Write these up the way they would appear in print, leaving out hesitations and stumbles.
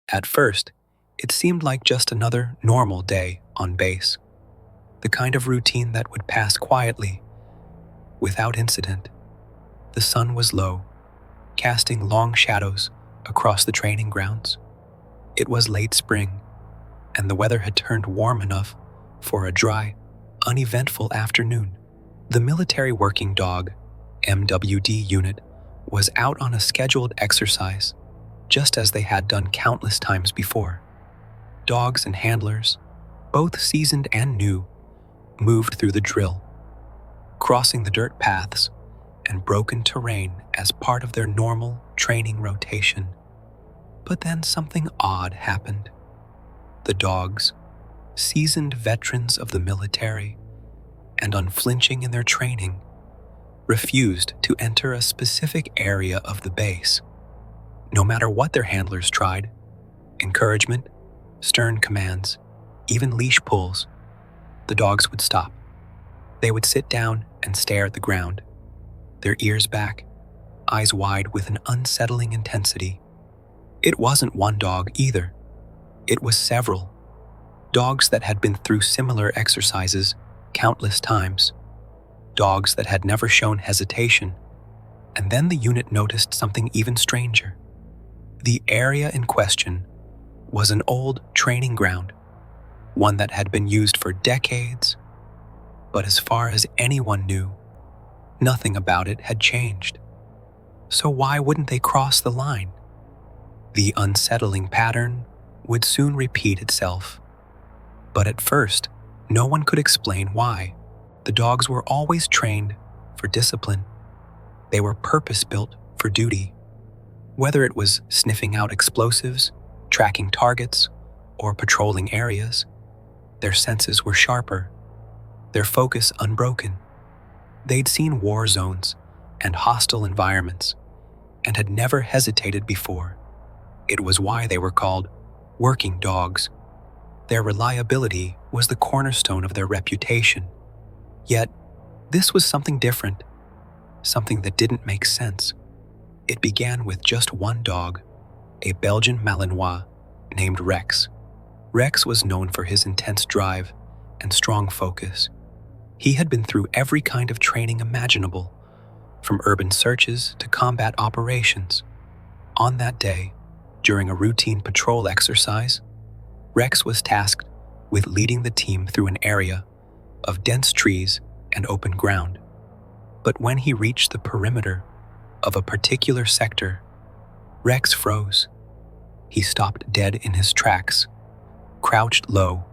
At first, it seemed like just another normal day on base, the kind of routine that would pass quietly, without incident. The sun was low, casting long shadows across the training grounds. It was late spring, and the weather had turned warm enough for a dry, uneventful afternoon. The military working dog, MWD unit, was out on a scheduled exercise, just as they had done countless times before. Dogs and handlers, both seasoned and new, moved through the drill, crossing the dirt paths and broken terrain as part of their normal training rotation. But then something odd happened. The dogs, seasoned veterans of the military and unflinching in their training, refused to enter a specific area of the base. No matter what their handlers tried, encouragement, stern commands, even leash pulls, the dogs would stop. They would sit down and stare at the ground, their ears back, eyes wide with an unsettling intensity. It wasn't one dog either. It was several. Dogs that had been through similar exercises countless times. Dogs that had never shown hesitation. And then the unit noticed something even stranger. The area in question was an old training ground, one that had been used for decades. But as far as anyone knew, nothing about it had changed. So why wouldn't they cross the line? The unsettling pattern would soon repeat itself. But at first, no one could explain why. The dogs were always trained for discipline. They were purpose-built for duty. Whether it was sniffing out explosives, tracking targets, or patrolling areas, their senses were sharper, their focus unbroken. They'd seen war zones and hostile environments, and had never hesitated before. It was why they were called working dogs. Their reliability was the cornerstone of their reputation. Yet, this was something different, something that didn't make sense. It began with just one dog, a Belgian Malinois named Rex. Rex was known for his intense drive and strong focus. He had been through every kind of training imaginable, from urban searches to combat operations. On that day, during a routine patrol exercise, Rex was tasked with leading the team through an area of dense trees and open ground. But when he reached the perimeter of a particular sector, Rex froze. He stopped dead in his tracks, crouched low,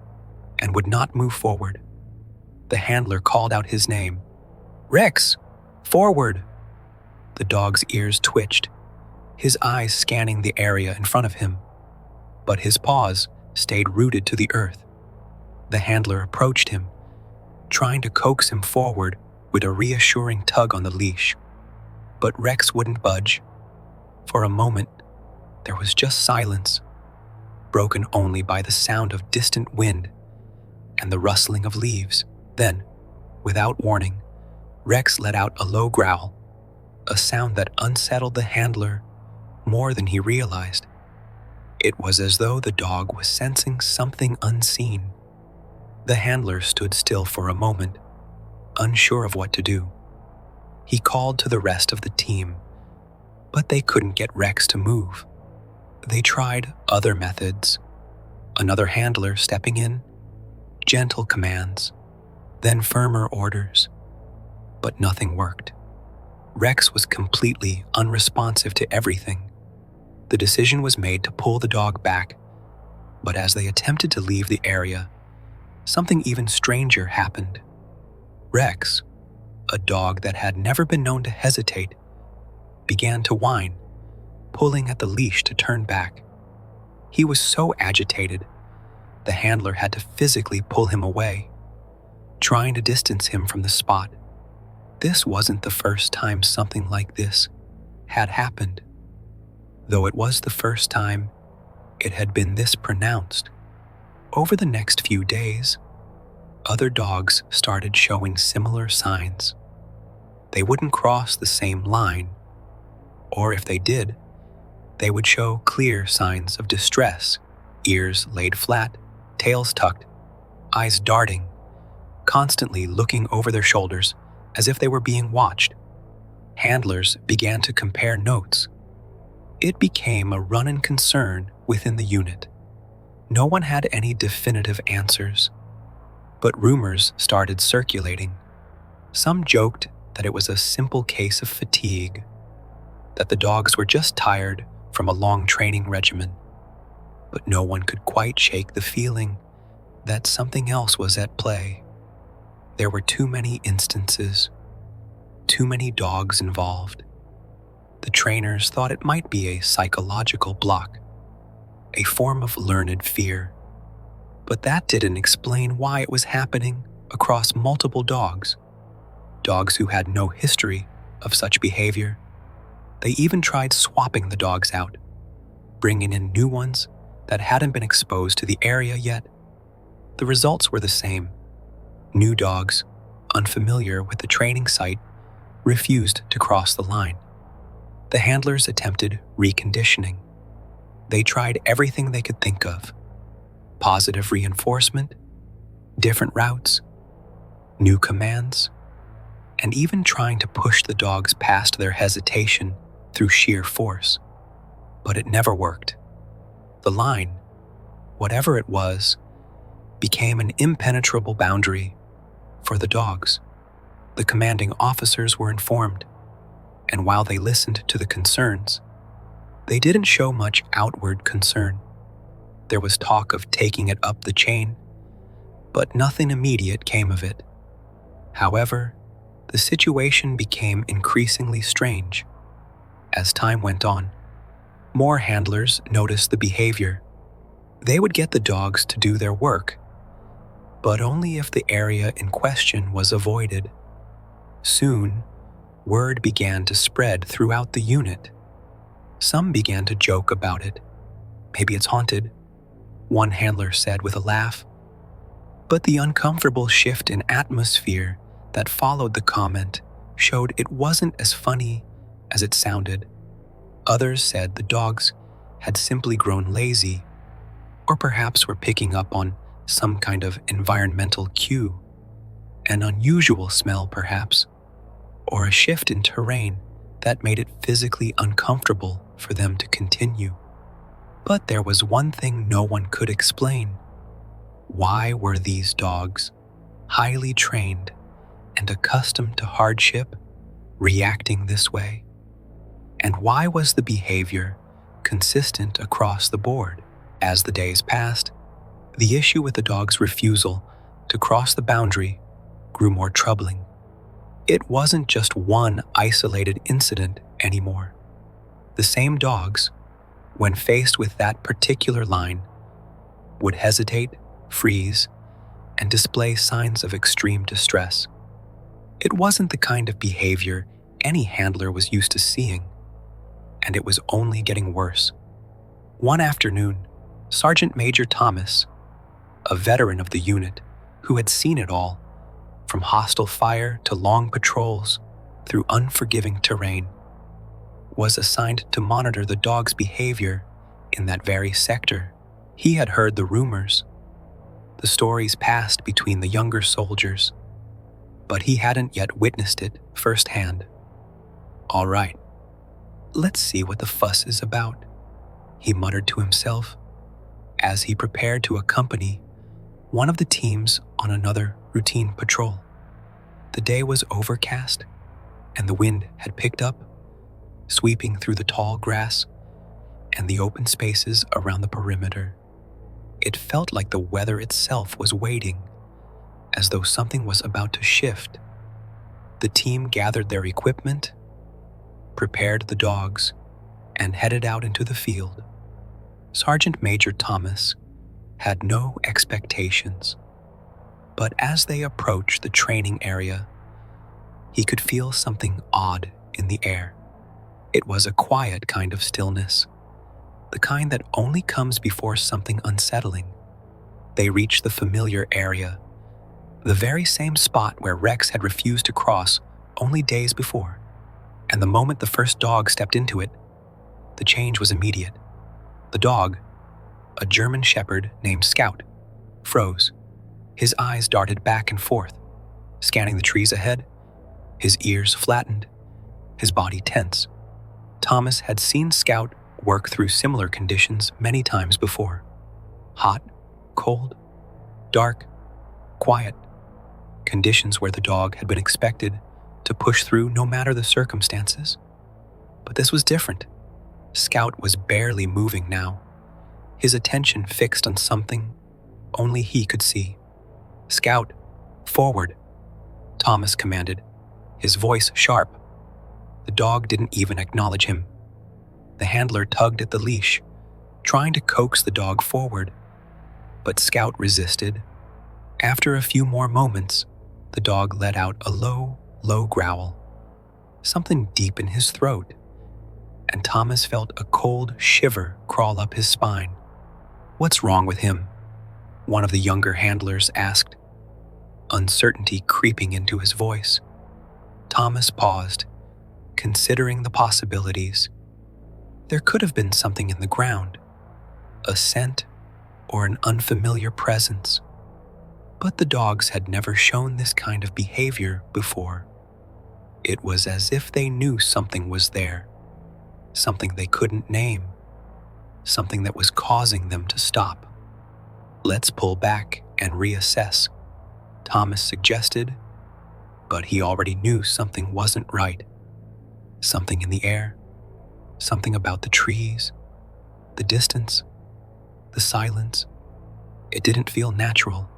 and would not move forward. The handler called out his name. "Rex, forward!" The dog's ears twitched, his eyes scanning the area in front of him, but his paws stayed rooted to the earth. The handler approached him, trying to coax him forward with a reassuring tug on the leash. But Rex wouldn't budge. For a moment, there was just silence, broken only by the sound of distant wind and the rustling of leaves. Then, without warning, Rex let out a low growl, a sound that unsettled the handler more than he realized. It was as though the dog was sensing something unseen. The handler stood still for a moment, unsure of what to do. He called to the rest of the team, but they couldn't get Rex to move. They tried other methods, another handler stepping in, gentle commands, then firmer orders, but nothing worked. Rex was completely unresponsive to everything. The decision was made to pull the dog back, but as they attempted to leave the area, something even stranger happened. Rex, a dog that had never been known to hesitate, began to whine, pulling at the leash to turn back. He was so agitated, the handler had to physically pull him away, trying to distance him from the spot. This wasn't the first time something like this had happened, though it was the first time it had been this pronounced. Over the next few days, other dogs started showing similar signs. They wouldn't cross the same line, or if they did, They would show clear signs of distress, ears laid flat, tails tucked, eyes darting, constantly looking over their shoulders as if they were being watched. Handlers began to compare notes. It became a running concern within the unit. No one had any definitive answers, but rumors started circulating. Some joked that it was a simple case of fatigue, that the dogs were just tired from a long training regimen, but no one could quite shake the feeling that something else was at play. There were too many instances, too many dogs involved. The trainers thought it might be a psychological block, a form of learned fear, but that didn't explain why it was happening across multiple dogs who had no history of such behavior. They even tried swapping the dogs out, bringing in new ones that hadn't been exposed to the area yet. The results were the same. New dogs, unfamiliar with the training site, refused to cross the line. The handlers attempted reconditioning. They tried everything they could think of: positive reinforcement, different routes, new commands, and even trying to push the dogs past their hesitation through sheer force. But it never worked. The line, whatever it was, became an impenetrable boundary for the dogs. The commanding officers were informed, and while they listened to the concerns, they didn't show much outward concern. There was talk of taking it up the chain, but nothing immediate came of it. However, the situation became increasingly strange. As time went on, more handlers noticed the behavior. They would get the dogs to do their work, but only if the area in question was avoided. Soon, word began to spread throughout the unit. Some began to joke about it. Maybe it's haunted, one handler said with a laugh. But the uncomfortable shift in atmosphere that followed the comment showed it wasn't as funny as it sounded. Others said the dogs had simply grown lazy, or perhaps were picking up on some kind of environmental cue, an unusual smell perhaps, or a shift in terrain that made it physically uncomfortable for them to continue. But there was one thing no one could explain. Why were these dogs, highly trained and accustomed to hardship, reacting this way? And why was the behavior consistent across the board? As the days passed, the issue with the dog's refusal to cross the boundary grew more troubling. It wasn't just one isolated incident anymore. The same dogs, when faced with that particular line, would hesitate, freeze, and display signs of extreme distress. It wasn't the kind of behavior any handler was used to seeing, and it was only getting worse. One afternoon, Sergeant Major Thomas, a veteran of the unit who had seen it all, from hostile fire to long patrols through unforgiving terrain, was assigned to monitor the dog's behavior in that very sector. He had heard the rumors, the stories passed between the younger soldiers, but he hadn't yet witnessed it firsthand. "All right, let's see what the fuss is about," he muttered to himself as he prepared to accompany one of the teams on another routine patrol. The day was overcast, and the wind had picked up, sweeping through the tall grass and the open spaces around the perimeter. It felt like the weather itself was waiting, as though something was about to shift. The team gathered their equipment, prepared the dogs, and headed out into the field. Sergeant Major Thomas had no expectations, but as they approached the training area, he could feel something odd in the air. It was a quiet kind of stillness, the kind that only comes before something unsettling. They reached the familiar area, the very same spot where Rex had refused to cross only days before. And the moment the first dog stepped into it, The change was immediate. The dog, a German shepherd named Scout, froze. His eyes darted back and forth, scanning the trees ahead, his ears flattened, his body tense. Thomas had seen Scout work through similar conditions many times before. Hot, cold, dark, quiet. Conditions where the dog had been expected to push through no matter the circumstances. But this was different. Scout was barely moving now, his attention fixed on something only he could see. "Scout, forward," Thomas commanded, his voice sharp. The dog didn't even acknowledge him. The handler tugged at the leash, trying to coax the dog forward, but Scout resisted. After a few more moments, the dog let out a low growl, something deep in his throat, and Thomas felt a cold shiver crawl up his spine. "What's wrong with him?" one of the younger handlers asked, uncertainty creeping into his voice. Thomas paused, considering the possibilities. There could have been something in the ground, a scent or an unfamiliar presence. But the dogs had never shown this kind of behavior before. It was as if they knew something was there, something they couldn't name, something that was causing them to stop. "Let's pull back and reassess," Thomas suggested, but he already knew something wasn't right. Something in the air, something about the trees, the distance, the silence. It didn't feel natural.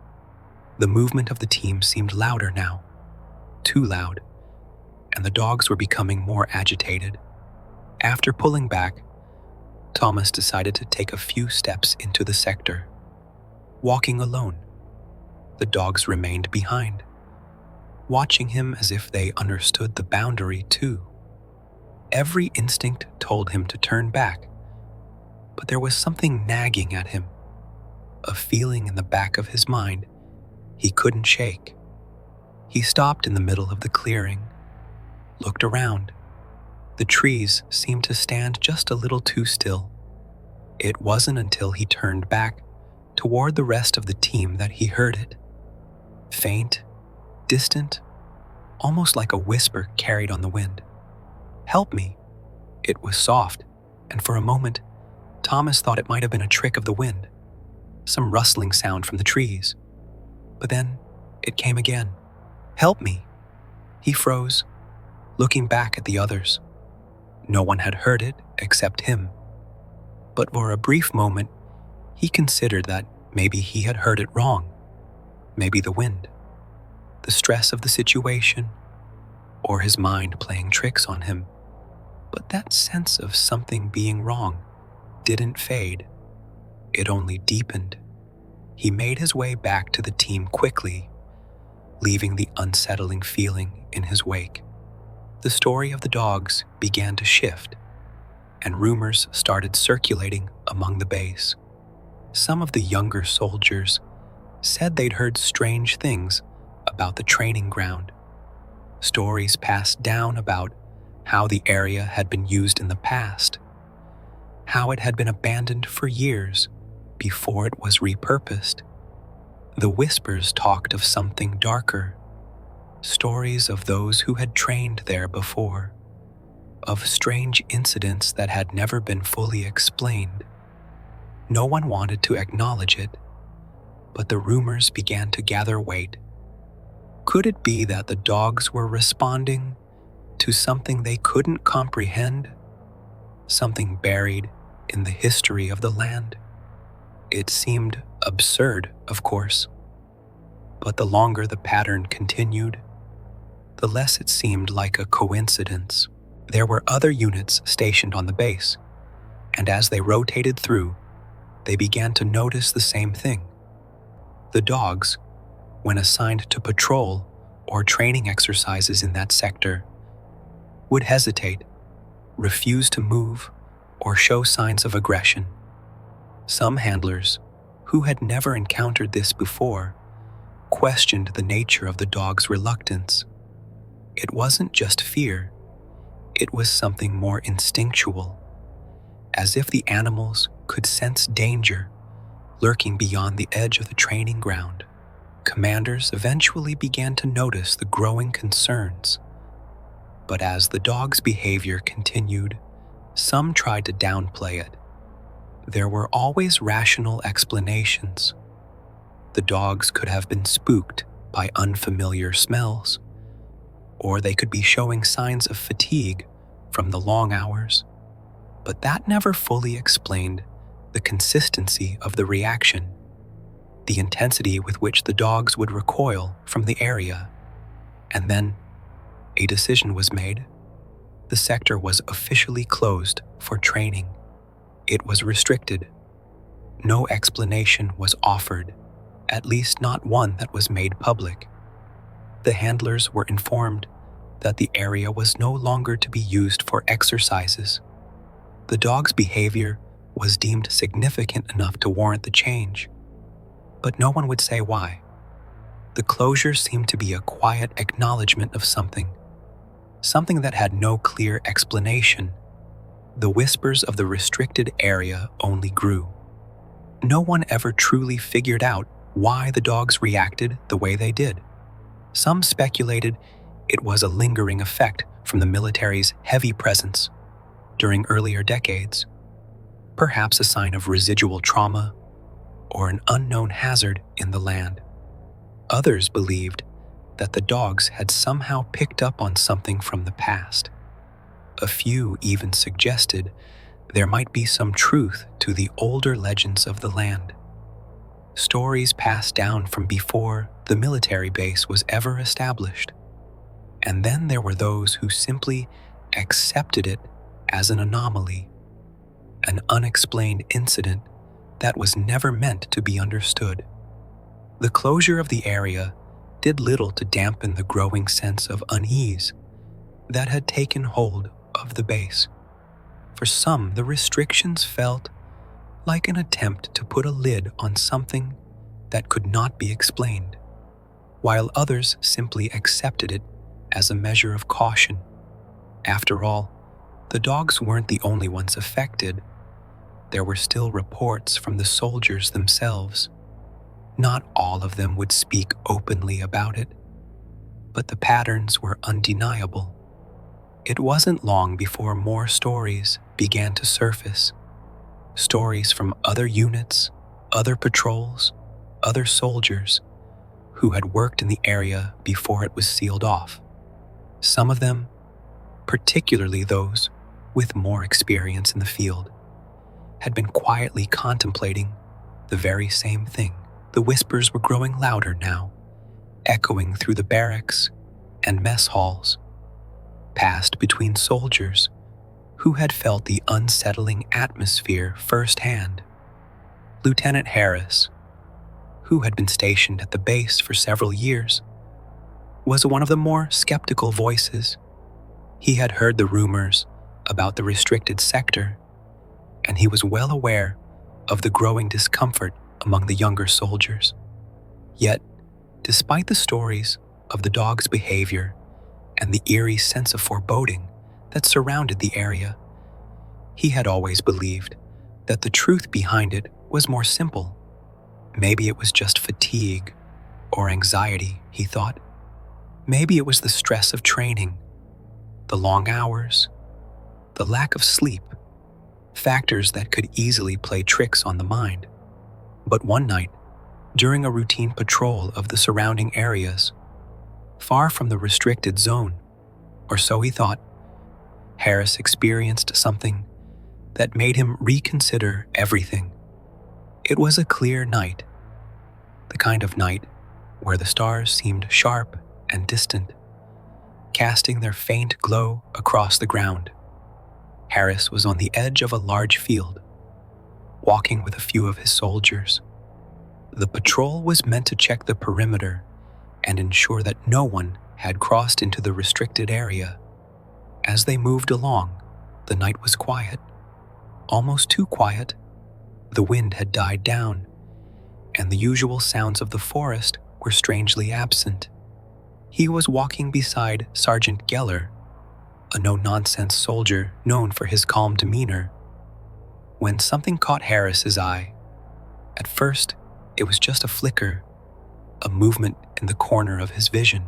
The movement of the team seemed louder now, too loud, and the dogs were becoming more agitated. After pulling back, Thomas decided to take a few steps into the sector, walking alone. The dogs remained behind, watching him as if they understood the boundary too. Every instinct told him to turn back, but there was something nagging at him, a feeling in the back of his mind he couldn't shake. He stopped in the middle of the clearing, looked around. The trees seemed to stand just a little too still. It wasn't until he turned back toward the rest of the team that he heard it. Faint, distant, almost like a whisper carried on the wind. "Help me." It was soft, and for a moment, Thomas thought it might have been a trick of the wind, some rustling sound from the trees. But then it came again. "Help me." He froze, looking back at the others. No one had heard it except him. But for a brief moment, he considered that maybe he had heard it wrong. Maybe the wind, the stress of the situation, or his mind playing tricks on him. But that sense of something being wrong didn't fade. It only deepened. He made his way back to the team quickly, leaving the unsettling feeling in his wake. The story of the dogs began to shift, and rumors started circulating among the base. Some of the younger soldiers said they'd heard strange things about the training ground. Stories passed down about how the area had been used in the past, how it had been abandoned for years before it was repurposed. The whispers talked of something darker, stories of those who had trained there before, of strange incidents that had never been fully explained. No one wanted to acknowledge it, but the rumors began to gather weight. Could it be that the dogs were responding to something they couldn't comprehend, something buried in the history of the land? It seemed absurd, of course, but the longer the pattern continued, the less it seemed like a coincidence. There were other units stationed on the base, and as they rotated through, they began to notice the same thing. The dogs, when assigned to patrol or training exercises in that sector, would hesitate, refuse to move, or show signs of aggression. Some handlers, who had never encountered this before, questioned the nature of the dog's reluctance. It wasn't just fear, it was something more instinctual, as if the animals could sense danger lurking beyond the edge of the training ground. Commanders eventually began to notice the growing concerns, but as the dog's behavior continued, some tried to downplay it. There were always rational explanations. The dogs could have been spooked by unfamiliar smells, or they could be showing signs of fatigue from the long hours. But that never fully explained the consistency of the reaction, the intensity with which the dogs would recoil from the area. And then a decision was made. The sector was officially closed for training. It was restricted. No explanation was offered, at least not one that was made public. The handlers were informed that the area was no longer to be used for exercises. The dog's behavior was deemed significant enough to warrant the change, but no one would say why. The closure seemed to be a quiet acknowledgement of something that had no clear explanation. The whispers of the restricted area only grew. No one ever truly figured out why the dogs reacted the way they did. Some speculated it was a lingering effect from the military's heavy presence during earlier decades, perhaps a sign of residual trauma or an unknown hazard in the land. Others believed that the dogs had somehow picked up on something from the past. A few even suggested there might be some truth to the older legends of the land, stories passed down from before the military base was ever established. And then there were those who simply accepted it as an anomaly, an unexplained incident that was never meant to be understood. The closure of the area did little to dampen the growing sense of unease that had taken hold of the base. For some, the restrictions felt like an attempt to put a lid on something that could not be explained, while others simply accepted it as a measure of caution. After all, the dogs weren't the only ones affected. There were still reports from the soldiers themselves. Not all of them would speak openly about it, but the patterns were undeniable. It wasn't long before more stories began to surface. Stories from other units, other patrols, other soldiers who had worked in the area before it was sealed off. Some of them, particularly those with more experience in the field, had been quietly contemplating the very same thing. The whispers were growing louder now, echoing through the barracks and mess halls, passed between soldiers who had felt the unsettling atmosphere firsthand. Lieutenant Harris, who had been stationed at the base for several years, was one of the more skeptical voices. He had heard the rumors about the restricted sector, and he was well aware of the growing discomfort among the younger soldiers. Yet, despite the stories of the dog's behavior and the eerie sense of foreboding that surrounded the area, he had always believed that the truth behind it was more simple. Maybe it was just fatigue or anxiety, he thought. Maybe it was the stress of training, the long hours, the lack of sleep, factors that could easily play tricks on the mind. But one night, during a routine patrol of the surrounding areas, far from the restricted zone, or so he thought, Harris experienced something that made him reconsider everything. It was a clear night, the kind of night where the stars seemed sharp and distant, casting their faint glow across the ground. Harris was on the edge of a large field, walking with a few of his soldiers. The patrol was meant to check the perimeter and ensure that no one had crossed into the restricted area. As they moved along, the night was quiet, almost too quiet. The wind had died down, and the usual sounds of the forest were strangely absent. He was walking beside Sergeant Geller, a no-nonsense soldier known for his calm demeanor. when something caught Harris's eye. At first, it was just a flicker, a movement in the corner of his vision.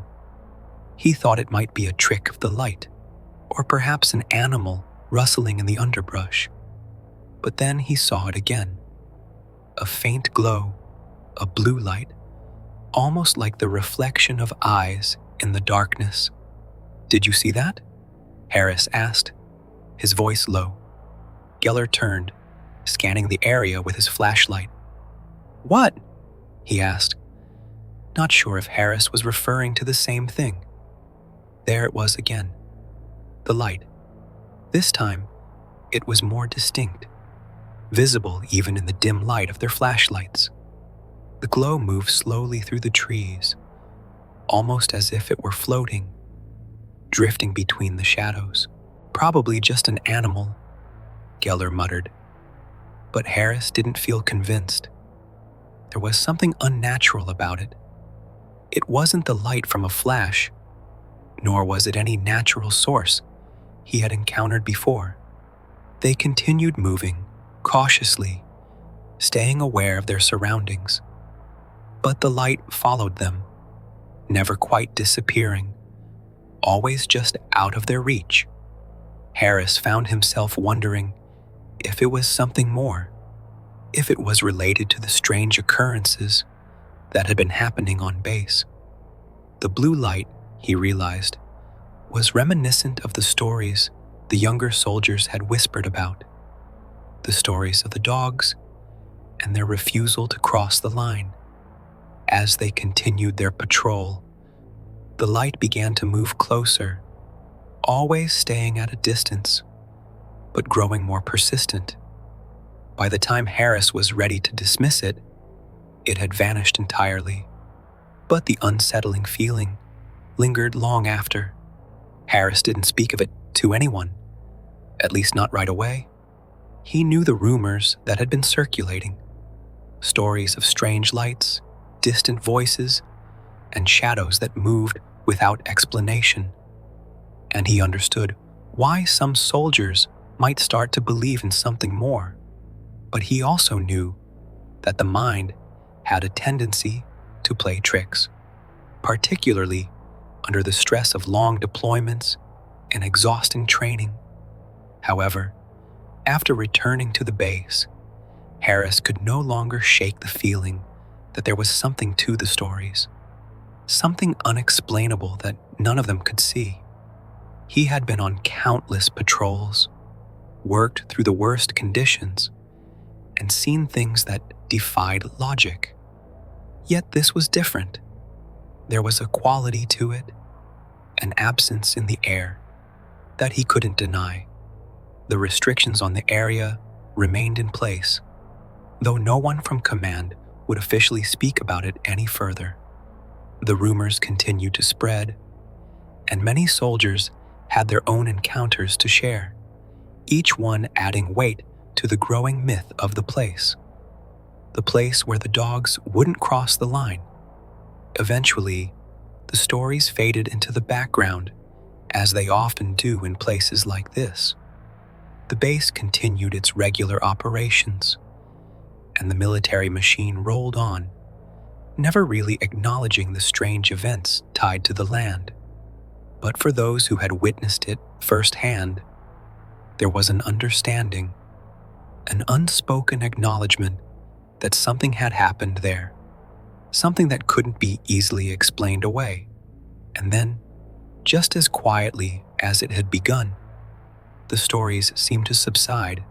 He thought it might be a trick of the light, or perhaps an animal rustling in the underbrush. But then he saw it again. A faint glow, a blue light, almost like the reflection of eyes in the darkness. "Did you see that?" Harris asked, his voice low. Geller turned, scanning the area with his flashlight. "What?" he asked, not sure if Harris was referring to the same thing. There it was again, the light. This time, it was more distinct, visible even in the dim light of their flashlights. The glow moved slowly through the trees, almost as if it were floating, drifting between the shadows. "Probably just an animal," Geller muttered. But Harris didn't feel convinced. There was something unnatural about it. It wasn't the light from a flash, nor was it any natural source he had encountered before. They continued moving, cautiously, staying aware of their surroundings. But the light followed them, never quite disappearing, always just out of their reach. Harris found himself wondering if it was something more, if it was related to the strange occurrences that had been happening on base. The blue light, he realized, was reminiscent of the stories the younger soldiers had whispered about, the stories of the dogs and their refusal to cross the line. As they continued their patrol, the light began to move closer, always staying at a distance, but growing more persistent. By the time Harris was ready to dismiss it, it had vanished entirely. But the unsettling feeling lingered long after. Harris didn't speak of it to anyone, at least not right away. He knew the rumors that had been circulating, stories of strange lights, distant voices, and shadows that moved without explanation. And he understood why some soldiers might start to believe in something more. But he also knew that the mind had a tendency to play tricks, particularly under the stress of long deployments and exhausting training. However, after returning to the base, Harris could no longer shake the feeling that there was something to the stories, something unexplainable that none of them could see. He had been on countless patrols, worked through the worst conditions, and seen things that defied logic. Yet this was different. There was a quality to it, an absence in the air that he couldn't deny. The restrictions on the area remained in place, though no one from command would officially speak about it any further. The rumors continued to spread, and many soldiers had their own encounters to share, each one adding weight to the growing myth of the place where the dogs wouldn't cross the line. Eventually, the stories faded into the background, as they often do in places like this. The base continued its regular operations, and the military machine rolled on, never really acknowledging the strange events tied to the land. But for those who had witnessed it firsthand, there was an understanding, an unspoken acknowledgement that something had happened there, something that couldn't be easily explained away. And then, just as quietly as it had begun, the stories seemed to subside.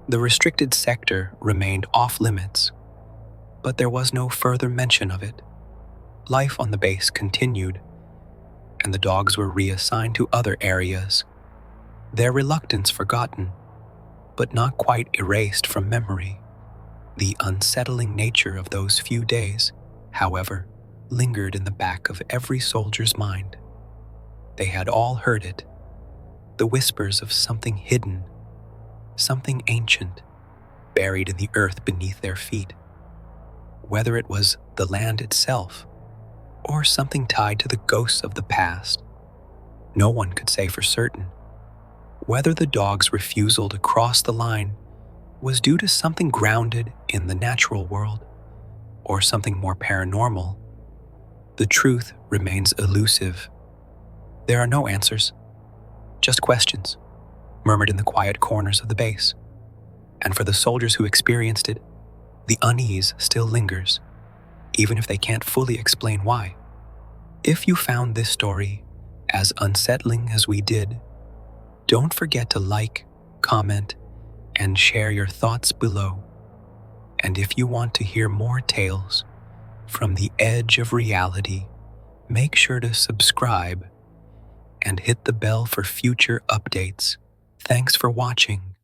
The restricted sector remained off limits, but there was no further mention of it. Life on the base continued, and the dogs were reassigned to other areas, their reluctance forgotten, but not quite erased from memory. The unsettling nature of those few days, however, lingered in the back of every soldier's mind. They had all heard it, the whispers of something hidden, something ancient, buried in the earth beneath their feet. Whether it was the land itself, or something tied to the ghosts of the past, no one could say for certain. Whether the dog's refusal to cross the line was due to something grounded in the natural world or something more paranormal, the truth remains elusive. There are no answers, just questions, murmured in the quiet corners of the base. And for the soldiers who experienced it, the unease still lingers, even if they can't fully explain why. If you found this story as unsettling as we did, don't forget to like, comment, and share your thoughts below. And if you want to hear more tales from the edge of reality, make sure to subscribe and hit the bell for future updates. Thanks for watching.